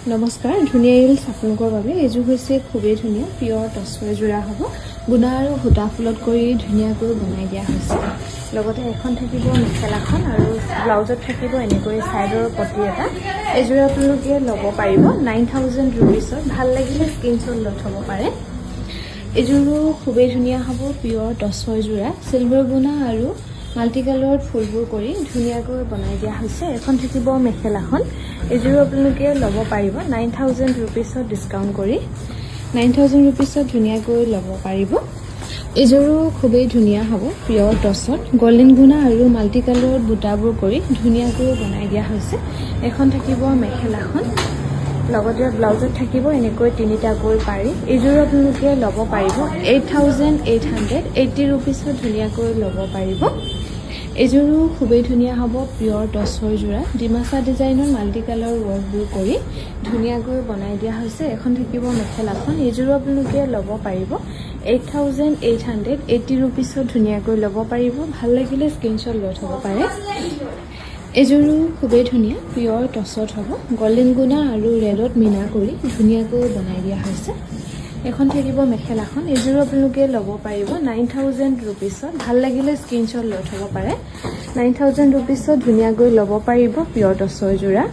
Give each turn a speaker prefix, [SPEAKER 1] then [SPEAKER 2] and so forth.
[SPEAKER 1] নমস্কাৰ ধুনীয়া হিলছ আপোনালোকৰ বাবে এইযোৰ হৈছে খুবেই ধুনীয়া পিয়ৰ টচৰ যোৰা হ'ব গুণা আৰু সূতা ফুলত কৰি ধুনীয়াকৈ বনাই দিয়া হৈছে লগতে এখন থাকিব মেখেলাখন আৰু ব্লাউজত থাকিব এনেকৈ সাইডৰ পটি এটা এইযোৰ আপোনালোকে ল'ব পাৰিব 9000 ৰুপিছত ভাল লাগিলে স্ক্ৰীনশ্বট লৈ থ'ব পাৰে এইযোৰো খুবেই ধুনীয়া হ'ব পিয়ৰ টচৰ যোৰা সিলভাৰ গুণা আৰু মাল্টি কালাৰত ফুলবোৰ কৰি ধুনীয়াকৈ বনাই দিয়া হৈছে এখন থাকিব মেখেলাখন এইযোৰ আপোনালোকে ল'ব পাৰিব 9000 ৰুপিছত ডিসকাউন্ট কৰি 9000 ৰুপিছত ধুনীয়াকৈ ল'ব পাৰিব এইযোৰো খুবেই ধুনীয়া হ'ব পিয়ৰ টচত গোল্ডেন গুণা আৰু মাল্টি কালাৰত বুটাবোৰ কৰি ধুনীয়াকৈ বনাই দিয়া হৈছে এখন থাকিব মেখেলাখন লগতে ব্লাউজত থাকিব এনেকৈ তিনিটাকৈ পাৰি এইযোৰ আপোনালোকে ল'ব পাৰিব 8880 ৰুপিছত ধুনীয়াকৈ ল'ব পাৰিব এইযোৰো খুবেই ধুনীয়া হ'ব পিয়ৰ টচৰ যোৰা ডিমাছা ডিজাইনৰ মাল্টি কালাৰ ৱৰ্কবোৰ কৰি ধুনীয়াকৈ বনাই দিয়া হৈছে এখন থাকিব মেখেলাখন এইযোৰো আপোনালোকে ল'ব পাৰিব 8880 ৰুপিছত ধুনীয়াকৈ ল'ব পাৰিব ভাল লাগিলে স্ক্ৰীনশ্বট লৈ থ'ব পাৰে এইযোৰো খুবেই ধুনীয়া পিয়ৰ টচত হ'ব গোল্ডেন গুণা আৰু ৰেডত মিনা কৰি ধুনীয়াকৈ বনাই দিয়া হৈছে এখন থাকিব মেখেলাখন এইযোৰো আপোনালোকে ল'ব পাৰিব 9000 ৰুপিছত ভাল লাগিলে স্ক্ৰীনশ্বট লৈ থ'ব পাৰে 9000 ৰুপিছত ধুনীয়াকৈ ল'ব পাৰিব পিয়ৰ টচৰ যোৰা